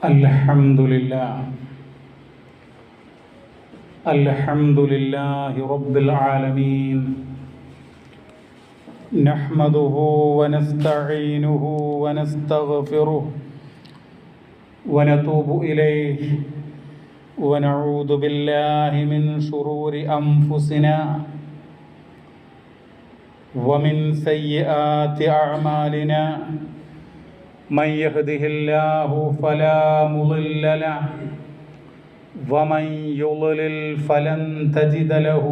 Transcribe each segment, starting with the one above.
الحمد لله رب العالمين نحمده ونستعينه ونستغفره ونتوب إليه ونعوذ بالله من شرور أنفسنا ومن سيئات أعمالنا من يهده الله فلا مضل له ومن يضلل فلن تجد له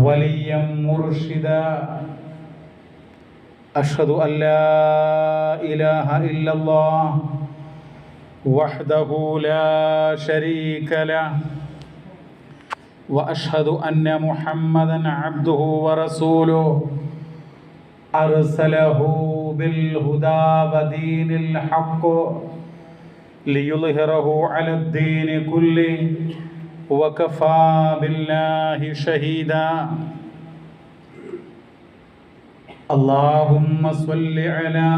وليا مرشدا أشهد أن لا إله إلا الله وحده لا شريك له وأشهد أن محمدا عبده ورسوله أرسله بالهدى ودين الحق ليظهره على الدين كله وكفى بالله شهيدا اللهم صل على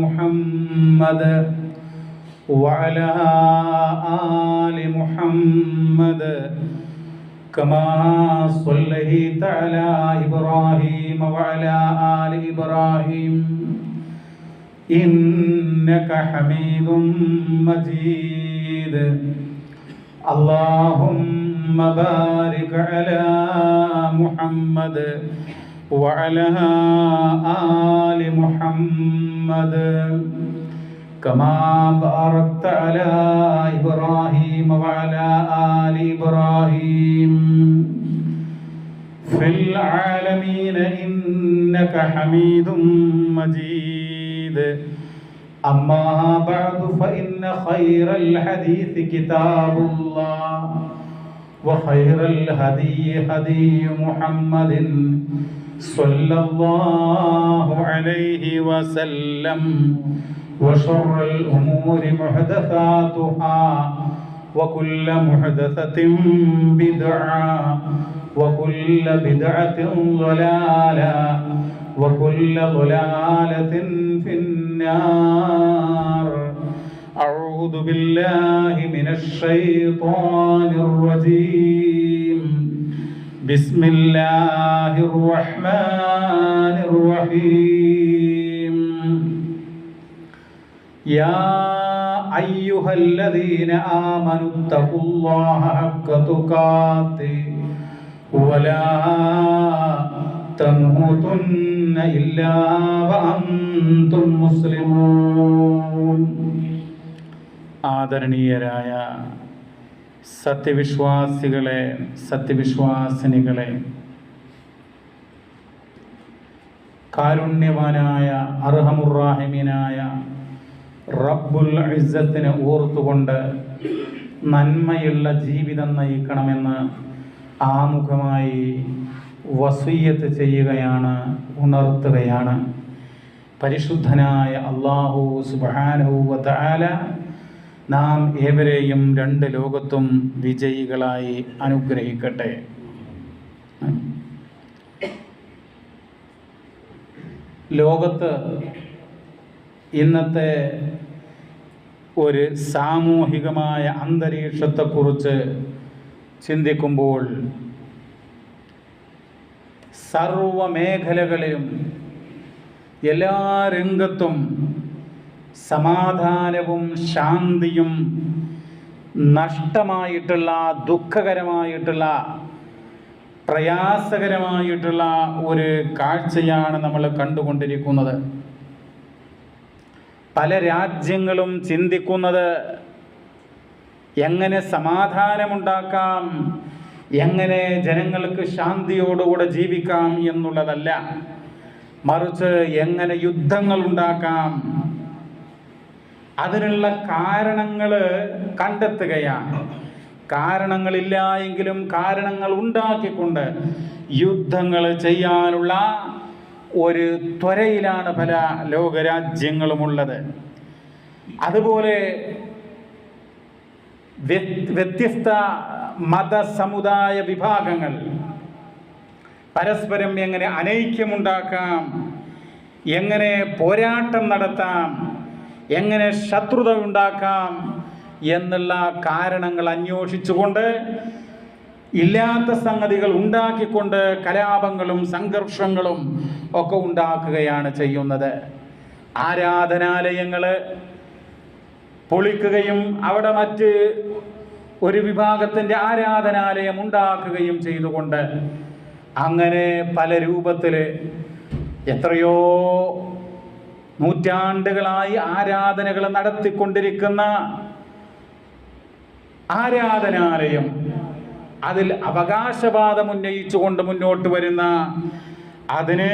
محمد وعلى آل محمد كما صليت على إبراهيم وعلى آل إبراهيم إنك حميد مجيد اللهم بارك على محمد وعلى آل محمد كما باركت على إبراهيم وعلى آل إبراهيم في العالمين إنك حميد مجيد أما بعد فإن خير الحديث كتاب الله وخير الهدي هدي محمد صلى الله عليه وسلم وشر الأمور محدثاتها وكل محدثة بدعة وكل بدعة ضلالة وكل ضلالة في النار أعوذ بالله من الشيطان الرجيم بسم الله الرحمن الرحيم يا أيها الذين آمنوا اتقوا الله حق تقاته ولا تموتن إلا وأنتم مسلمون ആദരണീയരായ സത്യവിശ്വാസികളെ, സത്യവിശ്വാസിനികളെ, കാരുണ്യവാനായ അർഹമുർറാഹിമീനായ റബ്ബുൽ ഇസ്സത്തിനെ ഓർത്തുകൊണ്ട് നന്മയുള്ള ജീവിതം നയിക്കണമെന്ന് ആമുഖമായി വസിയ്യത്ത് ചെയ്യുകയാണ്, ഉണർത്തുകയാണ്. പരിശുദ്ധനായ അല്ലാഹു സുബ്ഹാനഹു വ തആല നാം ഏവരെയും രണ്ട് ലോകത്തും വിജയികളായി അനുഗ്രഹിക്കട്ടെ. ലോകത്ത് ഇന്നത്തെ ഒരു സാമൂഹികമായ അന്തരീക്ഷത്തെക്കുറിച്ച് ചിന്തിക്കുമ്പോൾ സർവമേഖലകളിലും എല്ലാ രംഗത്തും സമാധാനവും ശാന്തിയും നഷ്ടമായിട്ടുള്ള, ദുഃഖകരമായിട്ടുള്ള, പ്രയാസകരമായിട്ടുള്ള ഒരു കാഴ്ചയാണ് നമ്മൾ കണ്ടുകൊണ്ടിരിക്കുന്നത്. പല രാജ്യങ്ങളും ചിന്തിക്കുന്നത് എങ്ങനെ സമാധാനമുണ്ടാക്കാം, എങ്ങനെ ജനങ്ങൾക്ക് ശാന്തിയോടുകൂടെ ജീവിക്കാം എന്നുള്ളതല്ല, മറിച്ച് എങ്ങനെ യുദ്ധങ്ങൾ ഉണ്ടാക്കാം, അതിനുള്ള കാരണങ്ങൾ കണ്ടെത്തുകയാണ്. കാരണങ്ങളില്ല എങ്കിലും കാരണങ്ങൾ ഉണ്ടാക്കിക്കൊണ്ട് യുദ്ധങ്ങൾ ചെയ്യാനുള്ള ഒരു ത്വരയിലാണ് പല ലോകരാജ്യങ്ങളുമുള്ളത്. അതുപോലെ വ്യത്യസ്ത മത സമുദായ വിഭാഗങ്ങൾ പരസ്പരം എങ്ങനെ അനൈക്യമുണ്ടാക്കാം, എങ്ങനെ പോരാട്ടം നടത്താം, എങ്ങനെ ശത്രുത ഉണ്ടാക്കാം എന്നുള്ള കാരണങ്ങൾ അന്വേഷിച്ചുകൊണ്ട് ഇല്ലാത്ത സംഗതികൾ ഉണ്ടാക്കിക്കൊണ്ട് കലാപങ്ങളും സംഘർഷങ്ങളും ഒക്കെ ഉണ്ടാക്കുകയാണ് ചെയ്യുന്നത്. ആരാധനാലയങ്ങൾ പൊളിക്കുകയും അവിടെ മറ്റ് ഒരു വിഭാഗത്തിൻ്റെ ആരാധനാലയം ഉണ്ടാക്കുകയും ചെയ്തുകൊണ്ട് അങ്ങനെ പല രൂപത്തിൽ എത്രയോ നൂറ്റാണ്ടുകളായി ആരാധനകൾ നടത്തിക്കൊണ്ടിരിക്കുന്ന ആരാധനാലയം അതിൽ അവകാശവാദം ഉന്നയിച്ചുകൊണ്ട് മുന്നോട്ട് വരുന്ന, അതിന്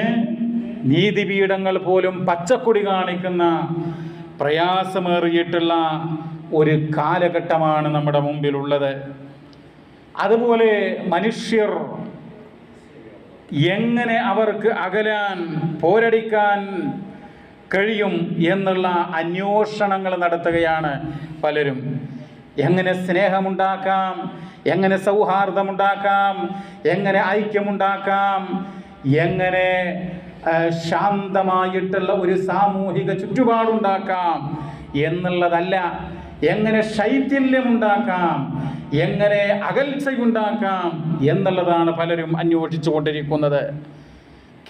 നീതിപീഠങ്ങൾ പോലും പച്ചക്കൊടി കാണിക്കുന്ന പ്രയാസമേറിയിട്ടുള്ള ഒരു കാലഘട്ടമാണ് നമ്മുടെ മുമ്പിലുള്ളത്. അതുപോലെ മനുഷ്യർ എങ്ങനെ അവർക്ക് അകലാൻ പോരടിക്കാൻ കഴിയും എന്നുള്ള അന്വേഷണങ്ങൾ നടത്തുകയാണ് പലരും. എങ്ങനെ സ്നേഹമുണ്ടാക്കാം, എങ്ങനെ സൗഹാർദ്ദമുണ്ടാക്കാം, എങ്ങനെ ഐക്യമുണ്ടാക്കാം, എങ്ങനെ ശാന്തമായിട്ടുള്ള ഒരു സാമൂഹിക ചുറ്റുപാടുണ്ടാക്കാം എന്നുള്ളതല്ല, എങ്ങനെ ശൈഥില്യമുണ്ടാക്കാം, എങ്ങനെ അകൽച്ചയുണ്ടാക്കാം എന്നുള്ളതാണ് പലരും അന്വേഷിച്ചു കൊണ്ടിരിക്കുന്നത്.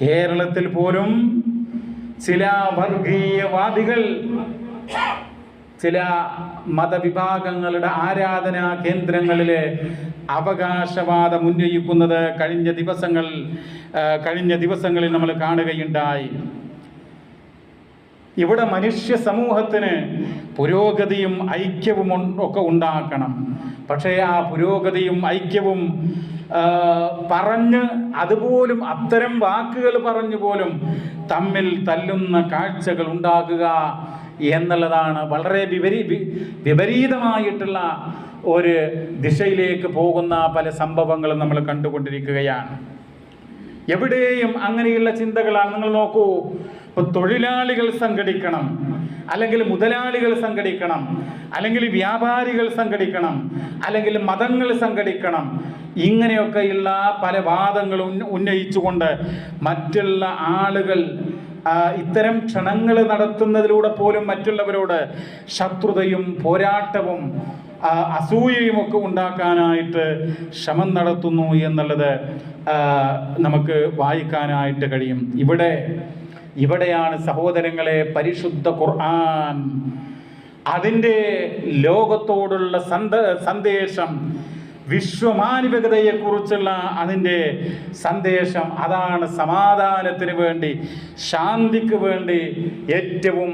കേരളത്തിൽ പോലും ചില വർഗീയവാദികൾ ചില മതവിഭാഗങ്ങളുടെ ആരാധനാ കേന്ദ്രങ്ങളിലെ അവകാശവാദം ഉന്നയിക്കുന്നത് കഴിഞ്ഞ ദിവസങ്ങളിൽ നമ്മൾ കാണുകയുണ്ടായി. ഇവിടെ മനുഷ്യ സമൂഹത്തിന് പുരോഗതിയും ഐക്യവും ഒക്കെ ഉണ്ടാക്കണം. പക്ഷേ ആ പുരോഗതിയും ഐക്യവും പറഞ്ഞ് അതുപോലും അത്തരം വാക്കുകൾ പറഞ്ഞു പോലും തമ്മിൽ തല്ലുന്ന കാഴ്ചകൾ ഉണ്ടാകുക എന്നുള്ളതാണ് വളരെ വിപരീതമായിട്ടുള്ള ഒരു ദിശയിലേക്ക് പോകുന്ന പല സംഭവങ്ങളും നമ്മൾ കണ്ടുകൊണ്ടിരിക്കുകയാണ്. എവിടെയും അങ്ങനെയുള്ള ചിന്തകളാണ്. നിങ്ങൾ നോക്കൂ, ഇപ്പോൾ തൊഴിലാളികൾ സംഘടിക്കണം, അല്ലെങ്കിൽ മുതലാളികൾ സംഘടിക്കണം, അല്ലെങ്കിൽ വ്യാപാരികൾ സംഘടിക്കണം, അല്ലെങ്കിൽ മതങ്ങൾ സംഘടിക്കണം, ഇങ്ങനെയൊക്കെയുള്ള പല വാദങ്ങളും ഉന്നയിച്ചുകൊണ്ട് മറ്റുള്ള ആളുകൾ ഇത്തരം ക്ഷണങ്ങൾ നടത്തുന്നതിലൂടെ പോലും മറ്റുള്ളവരോട് ശത്രുതയും പോരാട്ടവും അസൂയയും ഒക്കെ ഉണ്ടാക്കാനായിട്ട് ശ്രമം നടത്തുന്നു എന്നുള്ളത് നമുക്ക് വായിക്കാനായിട്ട് കഴിയും. ഇവിടെയാണ് സഹോദരങ്ങളെ പരിശുദ്ധ ഖുർആൻ അതിൻ്റെ ലോകത്തോടുള്ള സന്ദേശം, വിശ്വമാനവികതയെക്കുറിച്ചുള്ള അതിൻ്റെ സന്ദേശം, അതാണ് സമാധാനത്തിന് വേണ്ടി, ശാന്തിക്ക് വേണ്ടി ഏറ്റവും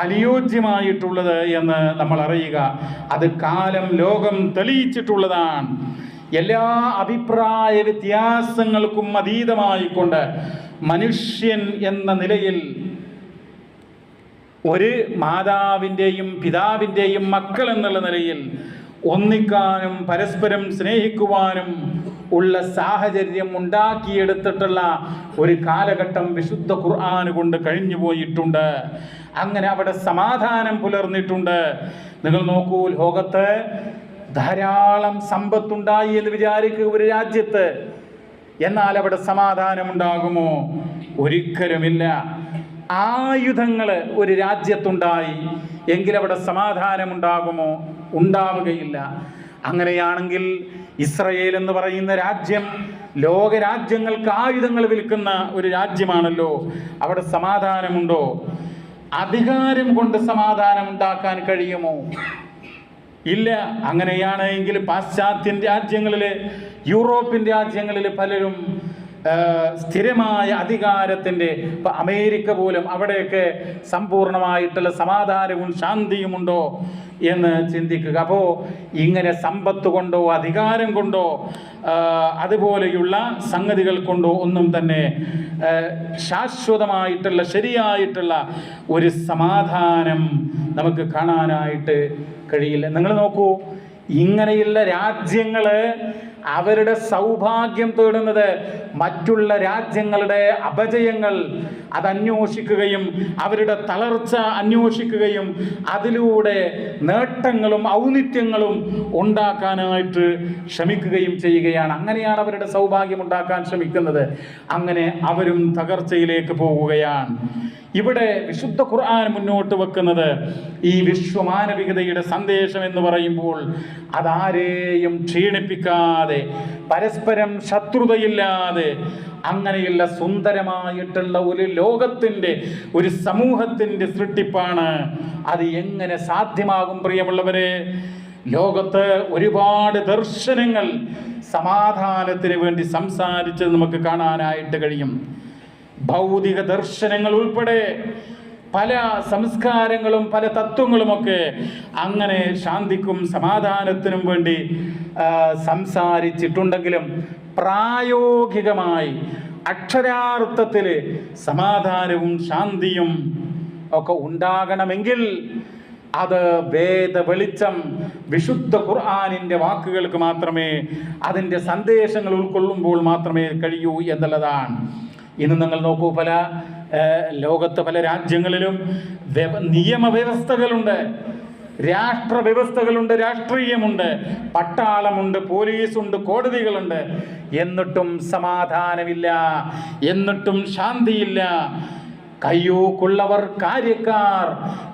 അനുയോജ്യമായിട്ടുള്ളത് എന്ന് നമ്മൾ അറിയുക. അത് ലോകം തെളിയിച്ചിട്ടുള്ളതാണ്. എല്ലാ അഭിപ്രായ വ്യത്യാസങ്ങൾക്കും അതീതമായിക്കൊണ്ട് മനുഷ്യൻ എന്ന നിലയിൽ ഒരു മാതാവിൻ്റെയും പിതാവിൻ്റെയും മക്കൾ എന്നുള്ള നിലയിൽ ഒന്നിക്കാനും പരസ്പരം സ്നേഹിക്കുവാനും ഉള്ള സാഹചര്യം ഉണ്ടാക്കിയെടുത്തിട്ടുള്ള ഒരു കാലഘട്ടം വിശുദ്ധ ഖുർആൻ കൊണ്ട് കഴിഞ്ഞു പോയിട്ടുണ്ട്. അങ്ങനെ അവിടെ സമാധാനം പുലർന്നിട്ടുണ്ട്. നിങ്ങൾ നോക്കൂ, ലോകത്ത് ധാരാളം സമ്പത്തുണ്ടായി എന്ന് വിചാരിക്കുക ഒരു രാജ്യത്ത്, എന്നാൽ അവിടെ സമാധാനമുണ്ടാകുമോ? ഒരിക്കലുമില്ല. ആയുധങ്ങൾ ഒരു രാജ്യത്തുണ്ടായി എങ്കിലവിടെ സമാധാനമുണ്ടാകുമോ? ഉണ്ടാവുകയില്ല. അങ്ങനെയാണെങ്കിൽ ഇസ്രയേൽ എന്ന് പറയുന്ന രാജ്യം ലോകരാജ്യങ്ങൾക്ക് ആയുധങ്ങൾ വിൽക്കുന്ന ഒരു രാജ്യമാണല്ലോ. അവിടെ സമാധാനമുണ്ടോ? അധികാരം കൊണ്ട് സമാധാനം ഉണ്ടാക്കാൻ കഴിയുമോ? ഇല്ല. അങ്ങനെയാണെങ്കിൽ പാശ്ചാത്യൻ രാജ്യങ്ങളിൽ, യൂറോപ്യൻ രാജ്യങ്ങളിൽ പലരും സ്ഥിരമായ അധികാരത്തിൻ്റെ, ഇപ്പം അമേരിക്ക പോലും, അവിടെയൊക്കെ സമ്പൂർണമായിട്ടുള്ള സമാധാനവും ശാന്തിയുമുണ്ടോ എന്ന് ചിന്തിക്കുക. അപ്പോൾ ഇങ്ങനെ സമ്പത്ത് കൊണ്ടോ അധികാരം കൊണ്ടോ അതുപോലെയുള്ള സംഗതികൾ കൊണ്ടോ ഒന്നും തന്നെ ശാശ്വതമായിട്ടുള്ള ശരിയായിട്ടുള്ള ഒരു സമാധാനം നമുക്ക് കാണാനായിട്ട് കഴിയില്ല. നിങ്ങൾ നോക്കൂ, ഇങ്ങനെയുള്ള രാജ്യങ്ങൾ അവരുടെ സൗഭാഗ്യം തേടുന്നത് മറ്റുള്ള രാജ്യങ്ങളുടെ അപജയങ്ങൾ അതന്വേഷിക്കുകയും അവരുടെ തളർച്ച അന്വേഷിക്കുകയും അതിലൂടെ നേട്ടങ്ങളും ഔന്നിത്യങ്ങളും ഉണ്ടാക്കാനായിട്ട് ശ്രമിക്കുകയും ചെയ്യുകയാണ്. അങ്ങനെയാണ് അവരുടെ സൗഭാഗ്യം ഉണ്ടാക്കാൻ ശ്രമിക്കുന്നത്. അങ്ങനെ അവരും തകർച്ചയിലേക്ക് പോവുകയാണ്. ഇവിടെ വിശുദ്ധ ഖുർആൻ മുന്നോട്ട് വെക്കുന്നത് ഈ വിശ്വമാനവികതയുടെ സന്ദേശം എന്ന് പറയുമ്പോൾ അതാരെയും ക്ഷീണിപ്പിക്കാതെ, പരസ്പരം ശത്രുതയില്ലാതെ, അങ്ങനെയുള്ള സുന്ദരമായിട്ടുള്ള ഒരു ലോകത്തിൻ്റെ, ഒരു സമൂഹത്തിൻ്റെ സൃഷ്ടിപ്പാണ്. അത് എങ്ങനെ സാധ്യമാകും പ്രിയമുള്ളവരെ? ലോകത്ത് ഒരുപാട് ദർശനങ്ങൾ സമാധാനത്തിന് വേണ്ടി സംസാരിച്ചത് നമുക്ക് കാണാനായിട്ട് കഴിയും. ഭൗതിക ദർശനങ്ങൾ ഉൾപ്പെടെ പല സംസ്കാരങ്ങളും പല തത്വങ്ങളുമൊക്കെ അങ്ങനെ ശാന്തിക്കും സമാധാനത്തിനും വേണ്ടി സംസാരിച്ചിട്ടുണ്ടെങ്കിലും പ്രായോഗികമായി അക്ഷരാർത്ഥത്തിൽ സമാധാനവും ശാന്തിയും ഒക്കെ ഉണ്ടാകണമെങ്കിൽ അത് വേദ വെളിച്ചം, വിശുദ്ധ ഖുർആനിൻ്റെ വാക്കുകൾക്ക് മാത്രമേ, അതിൻ്റെ സന്ദേശങ്ങൾ ഉൾക്കൊള്ളുമ്പോൾ മാത്രമേ കഴിയൂ എന്നുള്ളതാണ്. ഇന്ന് നിങ്ങൾ നോക്കൂ, പല ലോകത്ത് പല രാജ്യങ്ങളിലും നിയമവ്യവസ്ഥകളുണ്ട്, രാഷ്ട്രവ്യവസ്ഥകളുണ്ട്, രാഷ്ട്രീയമുണ്ട്, പട്ടാളമുണ്ട്, പോലീസുണ്ട്, കോടതികളുണ്ട്. എന്നിട്ടും സമാധാനമില്ല, എന്നിട്ടും ശാന്തിയില്ല. കയ്യൂക്കുള്ളവർ കാര്യക്കാർ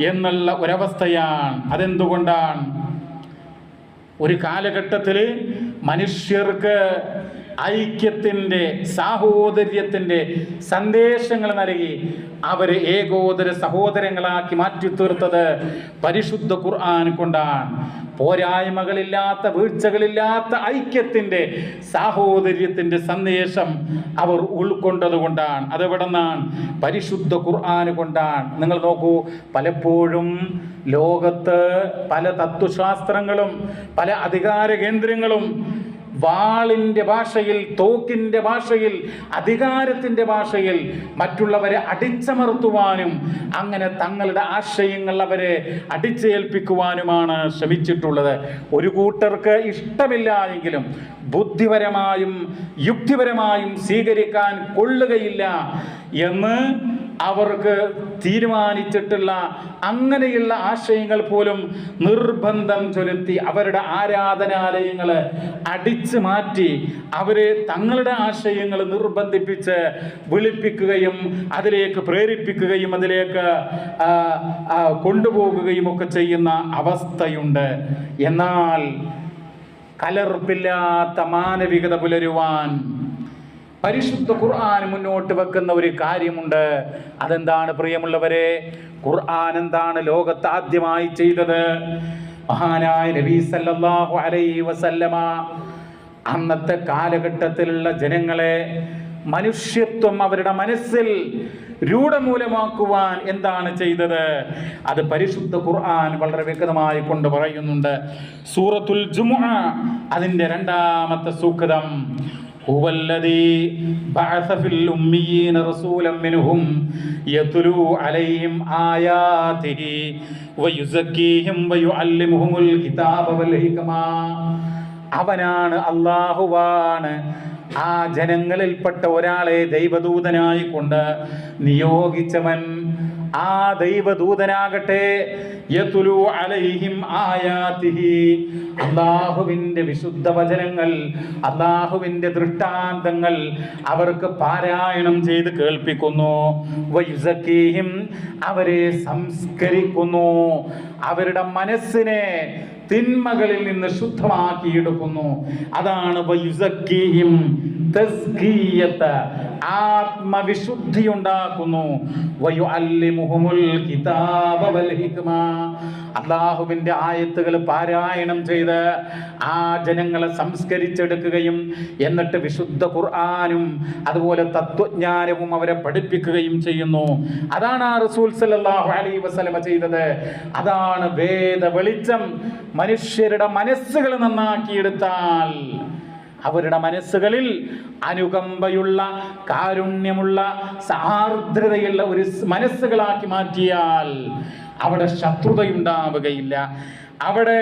എന്നുള്ള ഒരവസ്ഥയാണ്. അതെന്തുകൊണ്ടാണ്? ഒരു കാലഘട്ടത്തിൽ മനുഷ്യർക്ക് ഐക്യത്തിൻ്റെ, സാഹോദര്യത്തിൻ്റെ സന്ദേശങ്ങൾ നൽകി അവരെ ഏകോദര സഹോദരങ്ങളാക്കി മാറ്റിത്തീർത്തത് പരിശുദ്ധ ഖുർആൻ കൊണ്ടാണ്. പോരായ്മകളില്ലാത്ത, വീഴ്ചകളില്ലാത്ത ഐക്യത്തിൻ്റെ, സാഹോദര്യത്തിൻ്റെ സന്ദേശം അവർ ഉൾക്കൊണ്ടതുകൊണ്ടാണ്. അതെവിടെ നിന്നാണ്? പരിശുദ്ധ ഖുർആൻ കൊണ്ടാണ്. നിങ്ങൾ നോക്കൂ, പലപ്പോഴും ലോകത്ത് പല തത്വശാസ്ത്രങ്ങളും പല അധികാര കേന്ദ്രങ്ങളും വാളിൻ്റെ ഭാഷയിൽ, തോക്കിൻ്റെ ഭാഷയിൽ, അധികാരത്തിൻ്റെ ഭാഷയിൽ മറ്റുള്ളവരെ അടിച്ചമർത്തുവാനും അങ്ങനെ തങ്ങളുടെ ആശയങ്ങൾ അവരെ അടിച്ചേൽപ്പിക്കുവാനുമാണ് ശ്രമിച്ചിട്ടുള്ളത്. ഒരു കൂട്ടർക്ക് ഇഷ്ടമില്ല എങ്കിലും ബുദ്ധിപരമായും യുക്തിപരമായും സ്വീകരിക്കാൻ കൊള്ളുകയില്ല എന്ന് അവർക്ക് തീരുമാനിച്ചിട്ടുള്ള അങ്ങനെയുള്ള ആശയങ്ങൾ പോലും നിർബന്ധം ചൊലുത്തി അവരുടെ ആരാധനാലയങ്ങൾ അടിച്ചു മാറ്റി അവരെ തങ്ങളുടെ ആശയങ്ങൾ നിർബന്ധിപ്പിച്ച് വിളിപ്പിക്കുകയും അതിലേക്ക് പ്രേരിപ്പിക്കുകയും അതിലേക്ക് കൊണ്ടുപോകുകയും ഒക്കെ ചെയ്യുന്ന അവസ്ഥയുണ്ട്. എന്നാൽ കലർപ്പില്ലാത്ത മാനവികത പുലരുവാൻ പരിശുദ്ധ ഖുർആൻ മുന്നോട്ട് വെക്കുന്ന ഒരു കാര്യമുണ്ട്. അതെന്താണ് പ്രിയമുള്ളവരെ? ഖുർആൻ എന്താണ് ലോകത്ത് ആദ്യമായി ചെയ്തത്? മഹാനായ നബി സല്ലല്ലാഹു അലൈഹി വസല്ലമ അന്നത്തെ കാലഘട്ടത്തിലുള്ള ജനങ്ങളെ, മനുഷ്യത്വം അവരുടെ മനസ്സിൽ രൂഢമൂലമാക്കുവാൻ എന്താണ് ചെയ്തത്? അത് പരിശുദ്ധ ഖുർആൻ വളരെ വ്യക്തമായി കൊണ്ട് പറയുന്നുണ്ട്. സൂറത്തുൽ ജുമുഅ അതിൻ്റെ 2-ാമത്തെ സൂക്തം, ഹുവല്ലദീ ബഅസ ഫിൽ ഉമ്മീന റസൂലൻ മിൻഹും യത്ലൂ അലൈഹിം ആയാതിഹി വയുസക്കീഹിം വയുഅല്ലിമുഹുൽ കിതാബ വൽ ഹിക്മ. അവനാണ്, അല്ലാഹുവാണ് ആ ജനങ്ങളിൽപ്പെട്ട ഒരാളെ ദൈവദൂതനായി കൊണ്ട് നിയോഗിച്ചവൻ. ആ ദൈവദൂതനാകട്ടെ യത്ലൂ അലൈഹിം ആയാതിഹി, അല്ലാഹുവിൻ്റെ വിശുദ്ധ വചനങ്ങൾ, അല്ലാഹുവിൻ്റെ ദൃഷ്ടാന്തങ്ങൾ അവർക്ക് പാരായണം ചെയ്ത് കേൾപ്പിക്കുന്നു. വയുസക്കീഹിം, അവരെ സംസ്കരിക്കുന്നു, അവരുടെ മനസ്സിനെ തിന്മകളിൽ നിന്ന് ശുദ്ധമാക്കിയെടുക്കുന്നു. അതാണ് വയുസക്കീഹിം, തസ്കിയത്ത്, ആത്മവിശുദ്ധി ഉണ്ടാക്കുന്നു. വയുഅല്ലിമുഹുൽ കിതാബ വൽ ഹിക്മ, അല്ലാഹുവിൻ്റെ ആയത്തുകൾ പാരായണം ചെയ്ത് ആ ജനങ്ങളെ സംസ്കരിച്ചെടുക്കുകയും എന്നിട്ട് വിശുദ്ധ ഖുർആനും അതുപോലെ തത്വജ്ഞാനവും അവരെ പഠിപ്പിക്കുകയും ചെയ്യുന്നു. അതാണ് ആ റസൂൽ സല്ലല്ലാഹു അലൈഹി വസല്ലമ ചെയ്തത്. അതാണ് വേദ വെളിച്ചം. മനുഷ്യരുടെ മനസ്സുകൾ നന്നാക്കിയെടുത്താൽ, അവരുടെ മനസ്സുകളിൽ അനുകമ്പയുള്ള, കാരുണ്യമുള്ള, സാർദ്രതയുള്ള ഒരു മനസ്സുകളാക്കി മാറ്റിയാൽ അവിടെ ശത്രുതയുണ്ടാവുകയില്ല, അവിടെ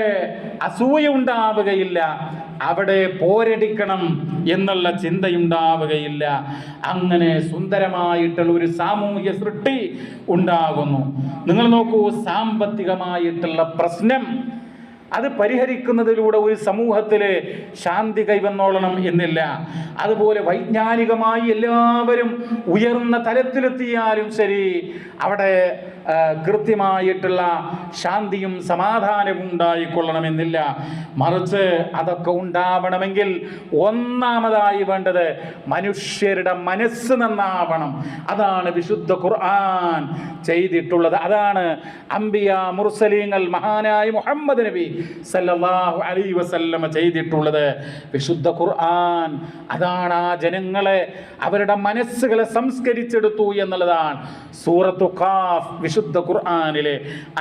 അസൂയ ഉണ്ടാവുകയില്ല, അവിടെ പോരടിക്കണം എന്നുള്ള ചിന്തയുണ്ടാവുകയില്ല. അങ്ങനെ സുന്ദരമായിട്ടുള്ള ഒരു സാമൂഹ്യ സൃഷ്ടി ഉണ്ടാകുന്നു. നിങ്ങൾ നോക്കൂ, സാമ്പത്തികമായിട്ടുള്ള പ്രശ്നം അത് പരിഹരിക്കുന്നതിലൂടെ ഒരു സമൂഹത്തിൽ ശാന്തി കൈവന്നോളണം എന്നില്ല. അതുപോലെ വൈജ്ഞാനികമായി എല്ലാവരും ഉയർന്ന തലത്തിലെത്തിയാലും ശരി അവിടെ കൃത്യമായിട്ടുള്ള ശാന്തിയും സമാധാനവും ഉണ്ടായിക്കൊള്ളണമെന്നില്ല. മറിച്ച് അതൊക്കെ ഉണ്ടാവണമെങ്കിൽ ഒന്നാമതായി വേണ്ടത് മനുഷ്യരുടെ മനസ്സ് നന്നാവണം. അതാണ് വിശുദ്ധ ഖുർആൻ ചെയ്തിട്ടുള്ളത്. അതാണ് അംബിയ മുർസലീങ്ങൾ മഹാനായ മുഹമ്മദ് നബി സല്ലല്ലാഹു അലൈഹി വസല്ലമ ചെയ്തിട്ടുള്ളത്. വിശുദ്ധ ഖുർആൻ അതാണ് ആ ജനങ്ങളെ അവരുടെ മനസ്സുകളെ സംസ്കരിച്ചെടുത്തു എന്നുള്ളതാണ്. സൂറത്തു ഖാഫ് വിശുദ്ധ ഖുർആനിലെ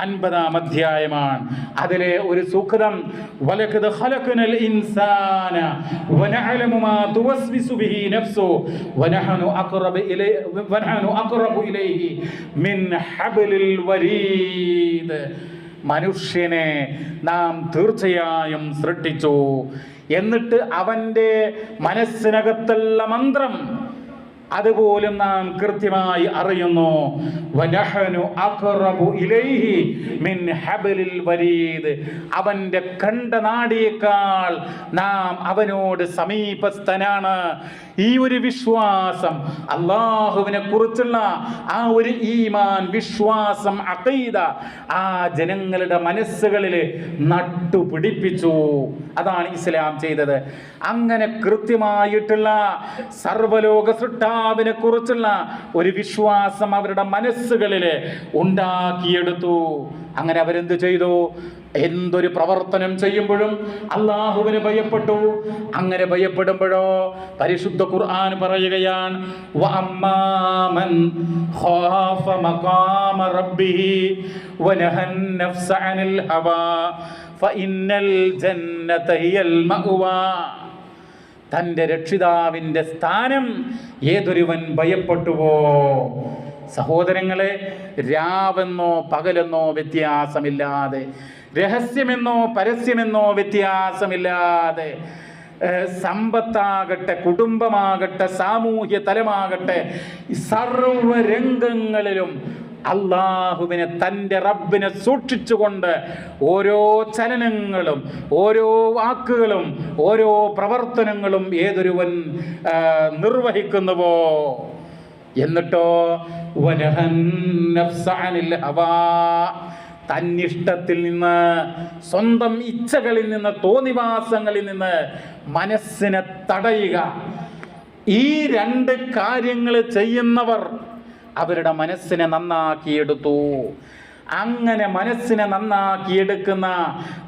50-ാം അധ്യായമാണ്. അതിലെ ഒരു സൂക്തം വലഖദ് ഖലഖനൽ ഇൻസാന വനഅലമു മാ തുവസ്വിസു ബിഹി നഫ്സു വനഹനു അഖറബു ഇലൈഹി മിൻ ഹബ്ലിൽ വരീദ്. മനുഷ്യനെ നാം തീർച്ചയായും സൃഷ്ടിച്ചു, എന്നിട്ട് അവൻ്റെ മനസ്സിനകത്തുള്ള മന്ത്രം അതുപോലും നാം കൃത്യമായി അറിയുന്നു. വനഹനു അഖറബു ഇലൈഹി മിൻ ഹബ്ലിൽ വരീദ്. അവൻ്റെ കണ്ഠനാടിയേക്കാൾ നാം അവനോട് സമീപസ്ഥനാണ്. ഈ ഒരു വിശ്വാസം, അല്ലാഹുവിനെ കുറിച്ചുള്ള ആ ഒരു ഈമാൻ, വിശ്വാസം, അഖീദ ആ ജനങ്ങളുടെ മനസ്സുകളിൽ നട്ടുപിടിപ്പിച്ചു. അതാണ് ഇസ്ലാം ചെയ്തത്. അങ്ങനെ കൃത്യമായിട്ടുള്ള സർവ്വലോക സൃഷ്ടാവിനെ കുറിച്ചുള്ള ഒരു വിശ്വാസം അവരുടെ മനസ്സുകളിൽ ഉണ്ടാക്കിയെടുത്തു. അങ്ങനെ അവരെന്ത് ചെയ്തു? എന്തൊരു പ്രവർത്തനം ചെയ്യുമ്പോഴും അള്ളാഹുവിനെ ഭയപ്പെട്ടു. അങ്ങനെ ഭയപ്പെടുമ്പോഴോ പരിശുദ്ധ ഖുർആൻ പറയുകയാണ്, വഅമ്മാമൻ ഖാഫ മഖാമ റബ്ബിഹി വനഹൻ നഫ്സ അനിൽ ഹവാ ഫഇന്നൽ ജന്നത ഹിയൽ മഅ്വാ. തൻ്റെ രക്ഷിതാവിൻ്റെ സ്ഥാനം ഏതൊരുവൻ ഭയപ്പെട്ടുവോ, സഹോദരങ്ങളെ, രാവെന്നോ പകലെന്നോ വ്യത്യാസമില്ലാതെ, രഹസ്യമെന്നോ പരസ്യമെന്നോ വ്യത്യാസമില്ലാതെ, സമ്പത്താകട്ടെ, കുടുംബമാകട്ടെ, സാമൂഹ്യ തലമാകട്ടെ, സർവ്വരംഗങ്ങളിലും അള്ളാഹുവിനെ, തൻ്റെ റബ്ബിനെ സൂക്ഷിച്ചുകൊണ്ട് ഓരോ ചലനങ്ങളും ഓരോ വാക്കുകളും ഓരോ പ്രവർത്തനങ്ങളും ഏതൊരുവൻ നിർവഹിക്കുന്നുവോ, എന്നിട്ടോ വനഹൻ നഫ്സ അനിൽ ഹവാ, തന്നിഷ്ടത്തിൽ നിന്ന്, സ്വന്തം ഇച്ഛകളിൽ നിന്ന്, തോന്നിവാസങ്ങളിൽ നിന്ന് മനസ്സിനെ തടയുക. ഈ രണ്ട് കാര്യങ്ങൾ ചെയ്യുന്നവർ അവരുടെ മനസ്സിനെ നന്നാക്കിയെടുത്തു. അങ്ങനെ മനസ്സിനെ നന്നാക്കിയെടുക്കുന്ന,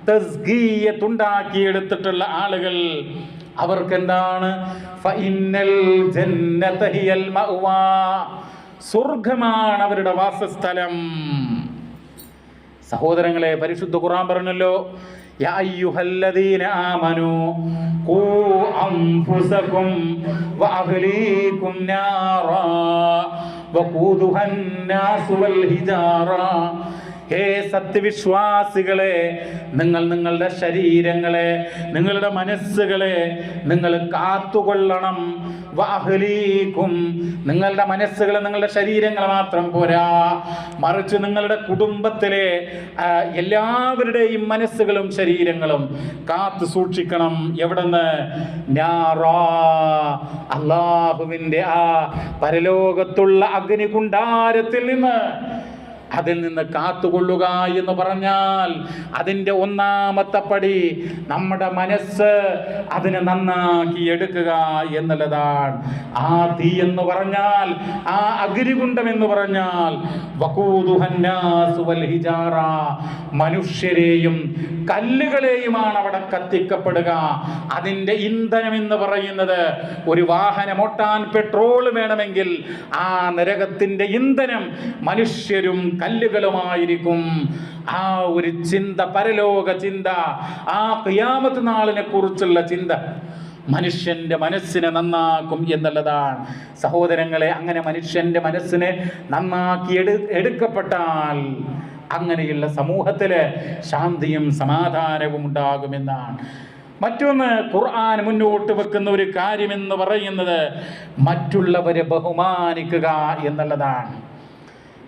തസ്ഗീയത്തുണ്ടാക്കിയെടുത്തിട്ടുള്ള ആളുകൾ അവർക്കെന്താണ്? ഫഇന്നൽ ജന്നത ഹിയൽ മഅ്വാ, സ്വർഗ്ഗമാണ് അവരുടെ വാസസ്ഥലം. സഹോദരങ്ങളെ, പരിശുദ്ധ ഖുർആൻ പറഞ്ഞല്ലോ, യാ അയ്യുഹല്ലദീന ആമനൂ ഖൂ അൻഫുസകും വഅഹ്ലീകും നാറാ വഖൂദുഹൻ നാസു വൽ ഹിജാറ. ഹേ സത്യവിശ്വാസികളെ, നിങ്ങൾ നിങ്ങളുടെ ശരീരങ്ങളെ, നിങ്ങളുടെ മനസ്സുകളെ നിങ്ങൾ കാത്തുകൊള്ളണം. വഅഹ്ലീകും, നിങ്ങളുടെ മനസ്സുകളെ, നിങ്ങളുടെ ശരീരങ്ങൾ മാത്രം പോരാ, മറിച്ച് നിങ്ങളുടെ കുടുംബത്തിലെ എല്ലാവരുടെയും മനസ്സുകളും ശരീരങ്ങളും കാത്തു സൂക്ഷിക്കണം. എവിടെന്ന്? നാറാ, അല്ലാഹുവിൻ്റെ ആ പരലോകത്തുള്ള അഗ്നികുണ്ഡാരത്തിൽ നിന്ന്. അതിൽ നിന്ന് കാത്തുകൊള്ളുക എന്ന് പറഞ്ഞാൽ അതിൻ്റെ ഒന്നാമത്തെ പടി നമ്മുടെ മനസ്സ് അതിനെ നന്നാക്കി എടുക്കുക എന്നുള്ളതാണ്. ആ തീ എന്ന് പറഞ്ഞാൽ, ആ അഗ്നികുണ്ഡം എന്ന് പറഞ്ഞാൽ വഖൂദുഹൻ നാസു വൽ ഹിജാറ, മനുഷ്യരെയും കല്ലുകളെയുമാണ് അവിടെ കത്തിക്കപ്പെടുക. അതിൻ്റെ ഇന്ധനം എന്ന് പറയുന്നത്, ഒരു വാഹനമോട്ടാൻ പെട്രോൾ വേണമെങ്കിൽ ആ നരകത്തിൻ്റെ ഇന്ധനം മനുഷ്യരും കല്ലുകളുമായിരിക്കും. ആ ഒരു ചിന്ത, പരലോക ചിന്ത, ആ ഖിയാമത്ത് നാളിനെ കുറിച്ചുള്ള ചിന്ത മനുഷ്യന്റെ മനസ്സിനെ നന്നാക്കും എന്നുള്ളതാണ്. സഹോദരങ്ങളെ, അങ്ങനെ മനുഷ്യന്റെ മനസ്സിനെ നന്നാക്കി എടുക്കപ്പെട്ടാൽ അങ്ങനെയുള്ള സമൂഹത്തില് ശാന്തിയും സമാധാനവും ഉണ്ടാകുമെന്നാണ്. മറ്റൊന്ന്, ഖുർആൻ മുന്നോട്ട് വെക്കുന്ന ഒരു കാര്യമെന്ന് പറയുന്നത് മറ്റുള്ളവരെ ബഹുമാനിക്കുക എന്നുള്ളതാണ്,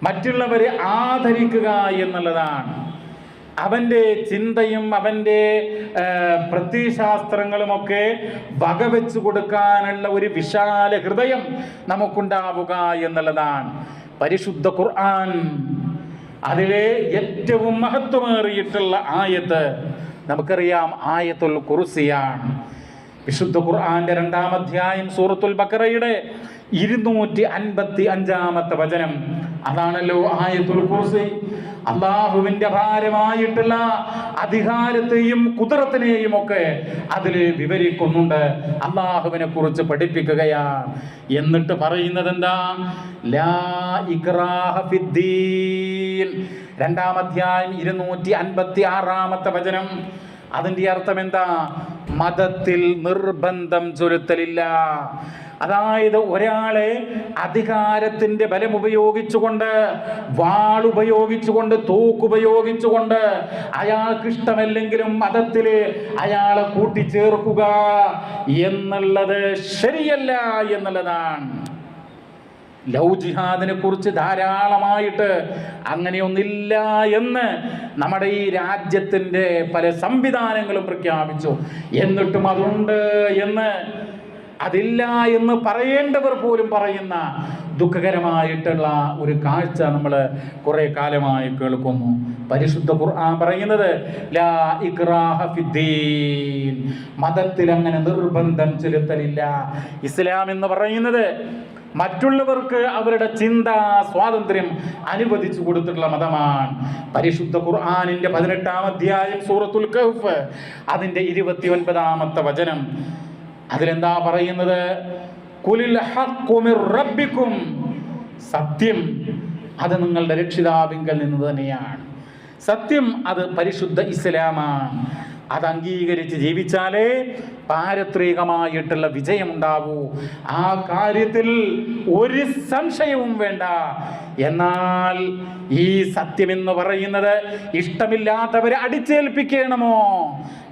മറ്റുള്ളവരെ ആദരിക്കുക എന്നുള്ളതാണ്. അവൻ്റെ ചിന്തയും അവൻ്റെ പ്രത്യയശാസ്ത്രങ്ങളുമൊക്കെ വകവെച്ചു കൊടുക്കാനുള്ള ഒരു വിശാല ഹൃദയം നമുക്കുണ്ടാവുക എന്നുള്ളതാണ്. പരിശുദ്ധ ഖുർആൻ അതിലെ ഏറ്റവും മഹത്വമേറിയിട്ടുള്ള ആയത്ത് നമുക്കറിയാം, ആയത്തുൽ കുർസിയാണ്. വിശുദ്ധ ഖുർആന്റെ 2-ാം അധ്യായം സൂറത്തുൽ ബഖറയുടെ 255-ാമത്തെ വചനം. അതാണല്ലോ ആയത്തുൽ കുർസി. അള്ളാഹുവിന്റെ ഭാരമായിട്ടുള്ള അധികാരത്തെയും ഖുദ്റത്തിനെയും ഒക്കെ അതിൽ വിവരിക്കുന്നുണ്ട്, അള്ളാഹുവിനെ കുറിച്ച് പഠിപ്പിക്കുകയാണ്. എന്നിട്ട് പറയുന്നത് എന്താ? ലാ ഇക്റാഹ ഫിദ്ദീൻ. 2-ാം അധ്യായം 256-ാമത്തെ വചനം. അതിന്റെ അർത്ഥം എന്താ? മതത്തിൽ നിർബന്ധം ചൊലുത്തലില്ല. അതായത് ഒരാളെ അധികാരത്തിന്റെ ബലം ഉപയോഗിച്ചുകൊണ്ട്, വാളുപയോഗിച്ചുകൊണ്ട്, തോക്കുപയോഗിച്ചുകൊണ്ട് അയാൾക്ക് ഇഷ്ടമല്ലെങ്കിലും മതത്തില് അയാളെ കൂട്ടിച്ചേർക്കുക എന്നുള്ളത് ശരിയല്ല എന്നുള്ളതാണ്. ലവ് ജിഹാദിനെ കുറിച്ച് ധാരാളമായിട്ട് അങ്ങനെയൊന്നില്ല എന്ന് നമ്മുടെ ഈ രാജ്യത്തിൻ്റെ പല സംവിധാനങ്ങളും പ്രഖ്യാപിച്ചു. എന്നിട്ടും അതുണ്ട് എന്ന്, അതില്ല എന്ന് പറയേണ്ടവർ പോലും പറയുന്ന ദുഃഖകരമായിട്ടുള്ള ഒരു കാഴ്ച നമ്മൾ കുറെ കാലമായി കേൾക്കുന്നു. പരിശുദ്ധ ഖുർആൻ പറയുന്നത് ലാ ഇക്റാഹ ഫിദ്ദീൻ, മതത്തിൽ അങ്ങനെ നിർബന്ധം ചെലുത്തലില്ല. ഇസ്ലാം എന്ന് പറയുന്നത് മറ്റുള്ളവർക്ക് അവരുടെ ചിന്താ സ്വാതന്ത്ര്യം അനുവദിച്ചു കൊടുത്തിട്ടുള്ള മതമാണ്. പരിശുദ്ധ ഖുർആനിന്റെ 18-ാം അധ്യായം സൂറത്തുൽ കഹ്ഫ് അതിന്റെ 29-ാമത്തെ വചനം. അതിലെന്താ പറയുന്നത്? ഖുലിൽ ഹഖ്ഖു മിർ റബ്ബിക്കും, സത്യം അത് നിങ്ങളുടെ രക്ഷിതാവിങ്കൽ നിന്ന് തന്നെയാണ്. സത്യം അത് പരിശുദ്ധ ഇസ്ലാമാണ്. അത് അംഗീകരിച്ച് ജീവിച്ചാലേ പാരത്രികമായിട്ടുള്ള വിജയമുണ്ടാവൂ. ആ കാര്യത്തിൽ ഒരു സംശയവും വേണ്ട. എന്നാൽ ഈ സത്യമെന്ന് പറയുന്നത് ഇഷ്ടമില്ലാത്തവരെ അടിച്ചേൽപ്പിക്കണമോ?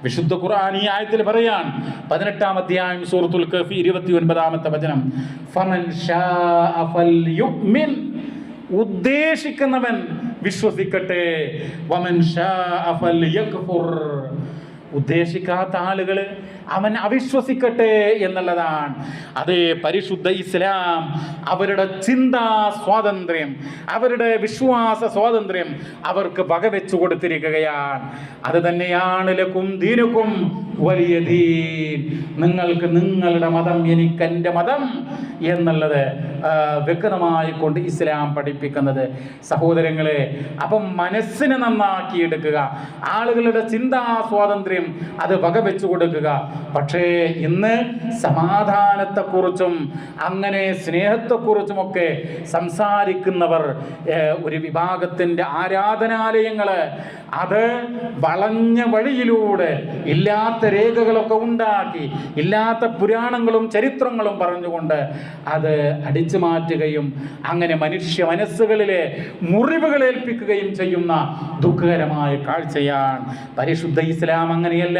വിശുദ്ധ ഖുർആൻ ഈ ആയത്തിൽ പറയാൻ 18-ാം അധ്യായം സൂറത്തുൽ കഹ്ഫ് 29-ാമത്തെ വചനം. ഫമൻ ശാഅ ഫൽയുമിൻ, ഉദ്ദേശിക്കുന്നവൻ വിശ്വസിക്കട്ടെ. വമൻ ശാഅ ഫൽയക്ഫുർ, ഉദ്ദേശിക്കാത്ത ആളുകൾ അവൻ അവിശ്വസിക്കട്ടെ എന്നുള്ളതാണ്. അതേ പരിശുദ്ധ ഇസ്ലാം അവരുടെ ചിന്താ സ്വാതന്ത്ര്യം, അവരുടെ വിശ്വാസ സ്വാതന്ത്ര്യം അവർക്ക് വകവെച്ചു കൊടുത്തിരിക്കുകയാണ്. അത് തന്നെയാണ് ലക്കും ദീനുക്കും വലിയ ദീൻ, നിങ്ങൾക്ക് നിങ്ങളുടെ മതം എനിക്ക് എൻ്റെ മതം എന്നുള്ളത് വ്യക്തമായി കൊണ്ട് ഇസ്ലാം പഠിപ്പിക്കുന്നത്. സഹോദരങ്ങളെ, അപ്പം മനസ്സിനെ നന്നാക്കിയെടുക്കുക, ആളുകളുടെ ചിന്താ സ്വാതന്ത്ര്യം അത് വകവെച്ചു കൊടുക്കുക. പക്ഷേ ഇന്ന് സമാധാനത്തെക്കുറിച്ചും അങ്ങനെ സ്നേഹത്തെക്കുറിച്ചുമൊക്കെ സംസാരിക്കുന്നവർ ഒരു വിഭാഗത്തിൻ്റെ ആരാധനാലയങ്ങള് അത് വളഞ്ഞ വഴിയിലൂടെ ഇല്ലാത്ത രേഖകളൊക്കെ ഉണ്ടാക്കി, ഇല്ലാത്ത പുരാണങ്ങളും ചരിത്രങ്ങളും പറഞ്ഞുകൊണ്ട് അത് അടിച്ചു മാറ്റുകയും അങ്ങനെ മനുഷ്യ മനസ്സുകളിലെ മുറിവുകൾ ഏൽപ്പിക്കുകയും ചെയ്യുന്ന ദുഃഖകരമായ കാഴ്ചയാണ്. പരിശുദ്ധ ഇസ്ലാം അങ്ങനെയല്ല.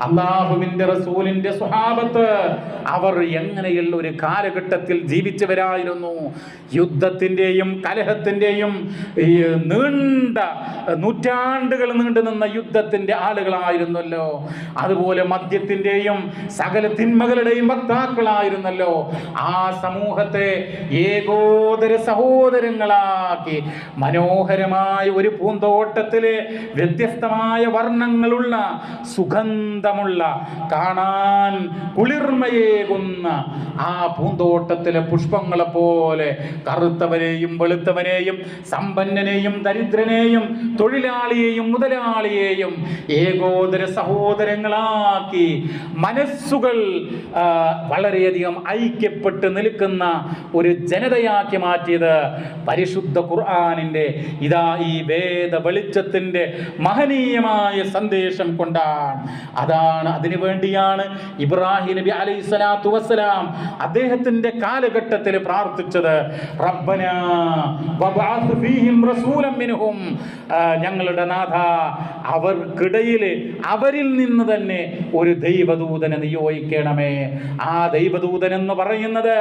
അള്ളാഹുവിന്റെ റസൂലിന്റെ സ്വഹാബത്ത് അവർ എങ്ങനെയുള്ള ഒരു കാലഘട്ടത്തിൽ ജീവിച്ചവരായിരുന്നു. യുദ്ധത്തിന്റെയും കലഹത്തിന്റെയും നീണ്ട നൂറ്റാണ്ടുകൾ നീണ്ടു നിന്ന യുദ്ധത്തിന്റെ ആളുകളായിരുന്നല്ലോ. അതുപോലെ മദ്യത്തിന്റെയും സകല തിന്മകളുടെയും വക്താക്കളായിരുന്നല്ലോ. ആ സമൂഹത്തെ ഏകോദര സഹോദരങ്ങളാക്കി മനോഹരമായ ഒരു പൂന്തോട്ടത്തിലെ വ്യത്യസ്തമായ വർണ്ണങ്ങളുള്ള സുഗന്ധമുള്ള കാണാൻ കുളിർമയേകുന്ന ആ പൂന്തോട്ടത്തിലെ പുഷ്പങ്ങളെ പോലെ കറുത്തവനെയും വെളുത്തവനെയും സമ്പന്നനെയും ദരിദ്രനെയും തൊഴിലാളിയെയും മുതലാളിയെയും ഏകോദര സഹോദരങ്ങളാക്കി മനസ്സുകൾ വളരെയധികം ഐക്യപ്പെട്ട് നിൽക്കുന്ന ഒരു ജനതയാക്കി മാറ്റിയത് പരിശുദ്ധ ഖുർആനിന്റെ ഇതാ ഈ വേദ വെളിച്ചത്തിന്റെ മഹനീയമായ സന്ദേശം കൊണ്ടാണ്. അതാണ്, അതിനു വേണ്ടിയാണ് ഇബ്രാഹിം നബി അലൈഹിസ്സലാത്തു വസ്സലാം അദ്ദേഹത്തിന്റെ കാലഘട്ടത്തിൽ പ്രാർത്ഥിച്ചത്. റബ്ബനാ വബഅസ് ഫീഹിം റസൂലൻ മിൻഹും, ഞങ്ങളുടെ നാഥ അവർക്കിടയിൽ അവരിൽ നിന്ന് തന്നെ മുഴുവന് ഒരു ദൈവദൂതനെ നിയോഗിക്കണമേ. ആ ദൈവദൂതൻ എന്ന് പറയുന്നത്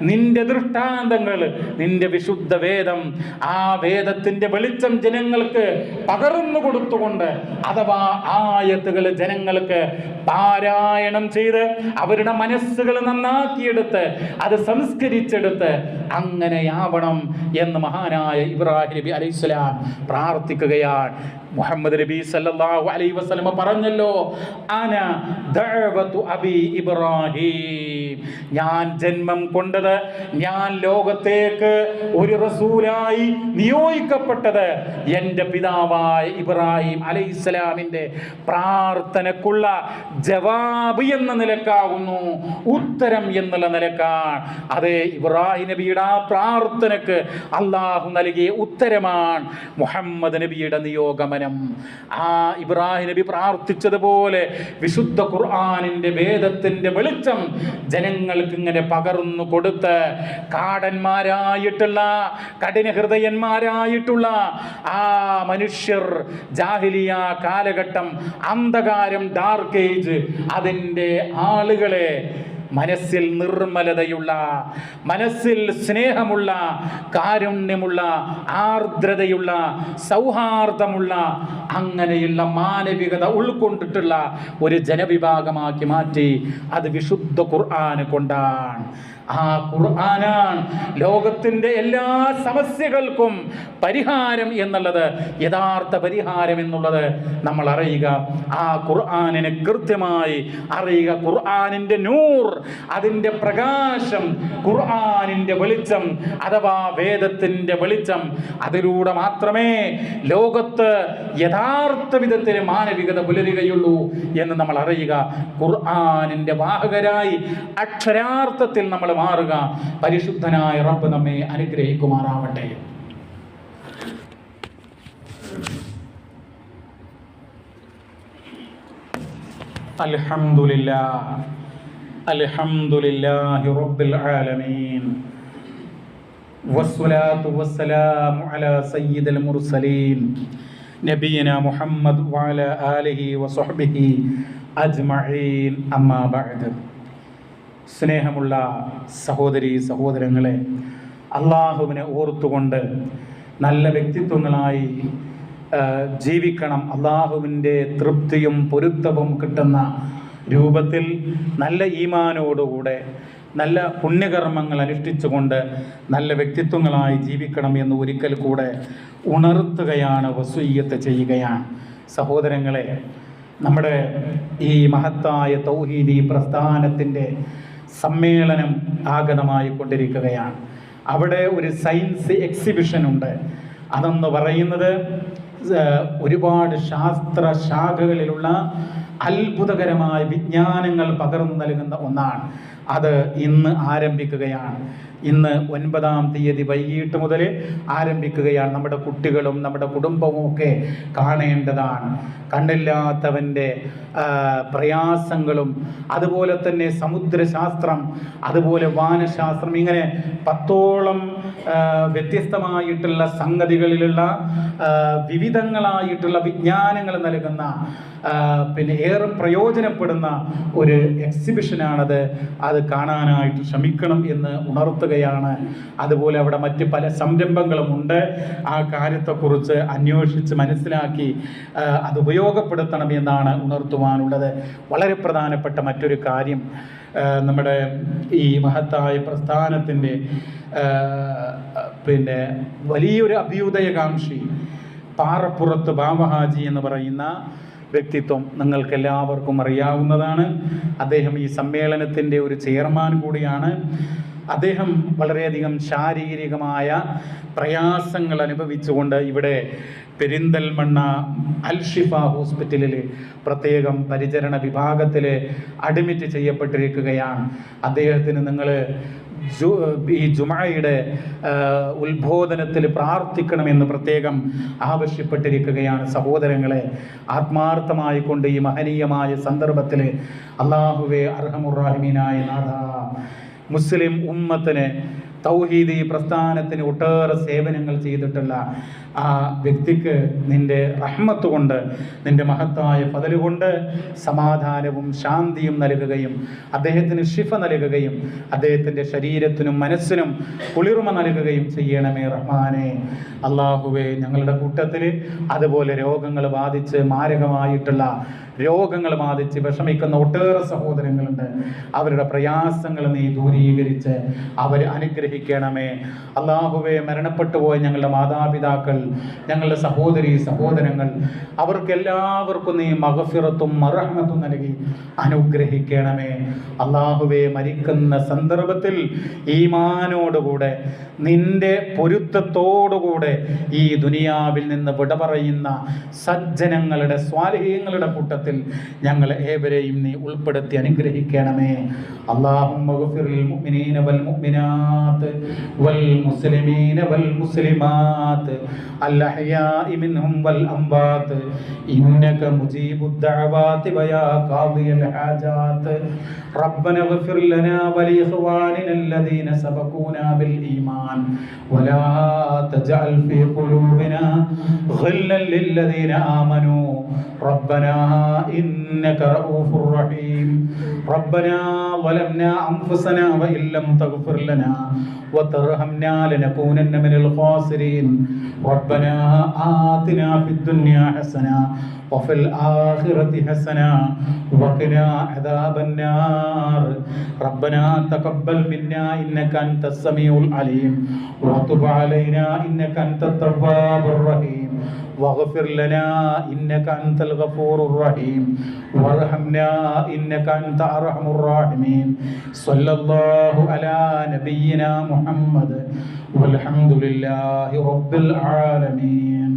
നിന്റെ ദൃഷ്ടാന്തങ്ങൾ, നിന്റെ വിശുദ്ധ വേദം, ആ വേദത്തിന്റെ വെളിച്ചം ജനങ്ങൾക്ക് പകർന്നു കൊടുത്തുകൊണ്ട്, അഥവാ ആയത്തുകൾ ജനങ്ങൾക്ക് പാരായണം ചെയ്ത് അവരുടെ മനസ്സുകൾ നന്നാക്കിയെടുത്ത് അത് സംസ്കരിച്ചെടുത്ത് അങ്ങനെയാവണം എന്ന് മഹാനായ ഇബ്രാഹിം നബി അലൈഹിസ്സലാം പ്രാർത്ഥിക്കുകയാണ്. മുഹമ്മദ് നബി സല്ലല്ലാഹു അലൈഹി വസല്ലം പറഞ്ഞല്ലോ, അന ദഅവതു അബി ഇബ്രാഹിം, ഞാൻ ജന്മം കൊണ്ടത്, ഞാൻ ലോകത്തേക്ക് ഒരു റസൂലായി നിയോഗിക്കപ്പെട്ടത് എൻ്റെ പിതാവായ ഇബ്രാഹിം അലൈഹിസ്സലാമിൻ്റെ പ്രാർത്ഥനക്കുള്ള ജവാബ് എന്ന നിലക്കാകുന്നു, ഉത്തരം എന്നുള്ള നിലക്കാണ്. അതേ ഇബ്രാഹിം നബിയുടെ ആ പ്രാർത്ഥനക്ക് അള്ളാഹു നൽകിയ ഉത്തരമാണ് മുഹമ്മദ് നബിയുടെ നിയോഗമനം. ആ ഇബ്രാഹിം നബി പ്രാർത്ഥിച്ചതുപോലെ വിശുദ്ധ ഖുർആനിന്റെ വേദത്തിന്റെ വെളിച്ചം ജനങ്ങൾക്ക് ഇങ്ങനെ പകർന്നു കൊടുത്ത് കാടന്മാരായിട്ടുള്ള കഠിന ഹൃദയന്മാരായിട്ടുള്ള ആ മനുഷ്യർ, ജാഹിലിയ കാലഘട്ടം, അന്ധകാരം, ഡാർക്ക് ഏജ്, അതിൻ്റെ ആളുകളെ മനസ്സിൽ നിർമ്മലതയുള്ള, മനസ്സിൽ സ്നേഹമുള്ള, കാരുണ്യമുള്ള, ആർദ്രതയുള്ള, സൗഹാർദ്ദമുള്ള, അങ്ങനെയുള്ള മാനവികത ഉൾക്കൊണ്ടിട്ടുള്ള ഒരു ജനവിഭാഗമാക്കി മാറ്റി. അത് വിശുദ്ധ ഖുർആൻ കൊണ്ടാണ്. ആ ഖുർആനാണ് ലോകത്തിൻ്റെ എല്ലാ സമസ്യകൾക്കും പരിഹാരം എന്നുള്ളത്, യഥാർത്ഥ പരിഹാരം എന്നുള്ളത് നമ്മൾ അറിയുക. ആ ഖുർആനിനെ കൃത്യമായി അറിയുക. ഖുർആനിൻ്റെ നൂർ, അതിൻ്റെ പ്രകാശം, ഖുർആനിൻ്റെ വെളിച്ചം അഥവാ വേദത്തിൻ്റെ വെളിച്ചം, അതിലൂടെ മാത്രമേ ലോകത്ത് യഥാർത്ഥ വിധത്തിൽ മാനവികത പുലരുകയുള്ളൂ എന്ന് നമ്മൾ അറിയുക. ഖുർആനിൻ്റെ വാഹകരായി അക്ഷരാർത്ഥത്തിൽ നമ്മൾ മാറുക. പരിശുദ്ധനായ റബ്ബ് നമ്മെ അനുഗ്രഹിക്കുമാറാവട്ടെ. അൽഹംദുലില്ലാഹ്, അൽഹംദുലില്ലാഹി റബ്ബിൽ ആലമീൻ, വസ്സലാത്തു വസ്സലാമു അലാ സയ്യിദിൽ മുർസലീൻ നബിയിനാ മുഹമ്മദ് വഅലാ ആലിഹി വസഹ്ബിഹി അജ്മഈൻ. അമ്മാ ബഅദ്. സ്നേഹമുള്ള സഹോദരീ സഹോദരങ്ങളെ, അള്ളാഹുവിനെ ഓർത്തുകൊണ്ട് നല്ല വ്യക്തിത്വങ്ങളായി ജീവിക്കണം. അള്ളാഹുവിൻ്റെ തൃപ്തിയും പൊരുത്തവും കിട്ടുന്ന രൂപത്തിൽ നല്ല ഈമാനോടുകൂടെ നല്ല പുണ്യകർമ്മങ്ങൾ അനുഷ്ഠിച്ചുകൊണ്ട് നല്ല വ്യക്തിത്വങ്ങളായി ജീവിക്കണം എന്ന് ഒരിക്കൽ കൂടെ ഉണർത്തുകയാണ്, വസിയ്യത്ത് ചെയ്യുകയാണ്. സഹോദരങ്ങളെ, നമ്മുടെ ഈ മഹത്തായ തൗഹീദി പ്രസ്ഥാനത്തിൻ്റെ സമ്മേളനം ആഗതമായി കൊണ്ടിരിക്കുകയാണ്. അവിടെ ഒരു സയൻസ് എക്സിബിഷൻ ഉണ്ട്. അതെന്ന് പറയുന്നത് ഒരുപാട് ശാസ്ത്ര ശാഖകളിലുള്ള അത്ഭുതകരമായ വിജ്ഞാനങ്ങൾ പകർന്നു നൽകുന്ന ഒന്നാണ്. അത് ഇന്ന് ആരംഭിക്കുകയാണ്. ഇന്ന് 9-ാം തീയതി വൈകിട്ട് മുതൽ ആരംഭിക്കുകയാണ്. നമ്മുടെ കുട്ടികളും നമ്മുടെ കുടുംബവും ഒക്കെ കാണേണ്ടതാണ്. കണ്ടില്ലാത്തവൻ്റെ പ്രയാസങ്ങളും അതുപോലെ തന്നെ സമുദ്രശാസ്ത്രം, അതുപോലെ വാനശാസ്ത്രം, ഇങ്ങനെ 10ഓളം വ്യത്യസ്തമായിട്ടുള്ള സംഗതികളിലുള്ള വിവിധങ്ങളായിട്ടുള്ള വിജ്ഞാനങ്ങൾ നൽകുന്ന പിന്നെ ഏറെ പ്രയോജനപ്പെടുന്ന ഒരു എക്സിബിഷനാണത്. അത് കാണാനായിട്ട് ശ്രമിക്കണം എന്ന് ഉണർത്തുകയാണ്. അതുപോലെ അവിടെ മറ്റ് പല സംരംഭങ്ങളുമുണ്ട്. ആ കാര്യത്തെക്കുറിച്ച് അന്വേഷിച്ച് മനസ്സിലാക്കി അത് ഉപയോഗപ്പെടുത്തണം എന്നാണ് ഉണർത്തുവാനുള്ളത്. വളരെ പ്രധാനപ്പെട്ട മറ്റൊരു കാര്യം, നമ്മുടെ ഈ മഹത്തായ പ്രസ്ഥാനത്തിൻ്റെ പിന്നെ വലിയൊരു അഭ്യുദയകാംക്ഷി പാറപ്പുറത്ത് ബാവഹാജി എന്ന് പറയുന്ന വ്യക്തിത്വം നിങ്ങൾക്കെല്ലാവർക്കും അറിയാവുന്നതാണ്. അദ്ദേഹം ഈ സമ്മേളനത്തിൻ്റെ ഒരു ചെയർമാൻ കൂടിയാണ്. അദ്ദേഹം വളരെയധികം ശാരീരികമായ പ്രയാസങ്ങൾ അനുഭവിച്ചുകൊണ്ട് ഇവിടെ പെരിന്തൽമണ്ണ അൽഷിഫ ഹോസ്പിറ്റലിൽ പ്രത്യേകം പരിചരണ വിഭാഗത്തിൽ അഡ്മിറ്റ് ചെയ്യപ്പെട്ടിരിക്കുകയാണ്. അദ്ദേഹത്തിന് നിങ്ങൾ ഈ ജുമഅയുടെ ഉത്ബോധനത്തിൽ പ്രാർത്ഥിക്കണമെന്ന് പ്രത്യേകം ആവശ്യപ്പെട്ടിരിക്കുകയാണ്. സഹോദരങ്ങളെ, ആത്മാർത്ഥമായി കൊണ്ട് ഈ മഹനീയമായ സന്ദർഭത്തിൽ അല്ലാഹുവേ അർഹമുർ റഹീമീനായ നാഥ, മുസ്ലിം ഉമ്മത്തിന് തൗഹീദി പ്രസ്ഥാനത്തിന് ഒട്ടേറെ സേവനങ്ങൾ ചെയ്തിട്ടുള്ള ആ വ്യക്തിക്ക് നിന്റെ റഹ്മത്ത് കൊണ്ട്, നിന്റെ മഹത്തായ ഫദല് കൊണ്ട് സമാധാനവും ശാന്തിയും നൽകുകയും അദ്ദേഹത്തിന് ശിഫ നൽകുകയും അദ്ദേഹത്തിൻ്റെ ശരീരത്തിനും മനസ്സിനും കുളിർമ നൽകുകയും ചെയ്യണമേ റഹ്മാനെ. അള്ളാഹുവേ, ഞങ്ങളുടെ കൂട്ടത്തിൽ അതുപോലെ രോഗങ്ങൾ ബാധിച്ച് മാരകമായിട്ടുള്ള രോഗങ്ങൾ ബാധിച്ച് വിഷമിക്കുന്ന ഒട്ടേറെ സഹോദരങ്ങളുണ്ട്. അവരുടെ പ്രയാസങ്ങൾ നീ ദൂരീകരിച്ച് അവരെ അനുഗ്രഹിക്കണമേ. അള്ളാഹുവേ, മരണപ്പെട്ടു പോയ ഞങ്ങളുടെ മാതാപിതാക്കൾ, ഞങ്ങളുടെ സഹോദരി സഹോദരങ്ങൾ, അവർക്കെല്ലാവർക്കും നീ മഗ്ഫിറത്തും മർഹമത്തും നൽകി അനുഗ്രഹിക്കണമേ. അള്ളാഹുവേ, മരിക്കുന്ന സന്ദർഭത്തിൽ ഈമാനോടുകൂടെ നിന്റെ പൊരുത്തത്തോടുകൂടെ ഈ ദുനിയാവിൽ നിന്ന് വിട പറയുന്ന സജ്ജനങ്ങളുടെ സ്വാലിഹീങ്ങളുടെ കൂട്ടത്തിൽ ഞങ്ങൾ ഏവരെയും നീ ഉൾപ്പെടുത്തി അനുഗ്രഹിക്കണമേ. അല്ലാഹുമ്മ ഗഫിറിൽ മുഅ്മിനീന വൽ മുഅ്മിനാത്ത് വൽ മുസ്ലിമീന വൽ മുസ്ലിമാത്ത് അൽ അഹ്യാഇ മിൻഹും വൽ അംവാത്ത് ഇന്നക മുജീബുദ് ദഅവാതി വയാ ഖാദിയൽ ഹാജാത്ത് റബ്ബന ഗഫിർ ലനാ വലി ഇഖ്വാനിന الذين سبقونا بالإيمان ولا تجعل في قلوبنا غلا للذين آمنوا ربنا إنك رؤوف رحيم ربنا ظلمنا أنفسنا وإن لم تغفر لنا وترحمنا لنكونن من الخاسرين ربنا آتنا في الدنيا حسنة وفي الآخرة حسنة وقنا عذاب النار ربنا تقبل منا إنك أنت السميع العليم وتب علينا إنك أنت التواب الرحيم واغفر لنا إنك أنت الغفور الرحيم وارحمنا إنك أنت أرحم الراحمين صلى الله على نبينا محمد والحمد لله رب العالمين.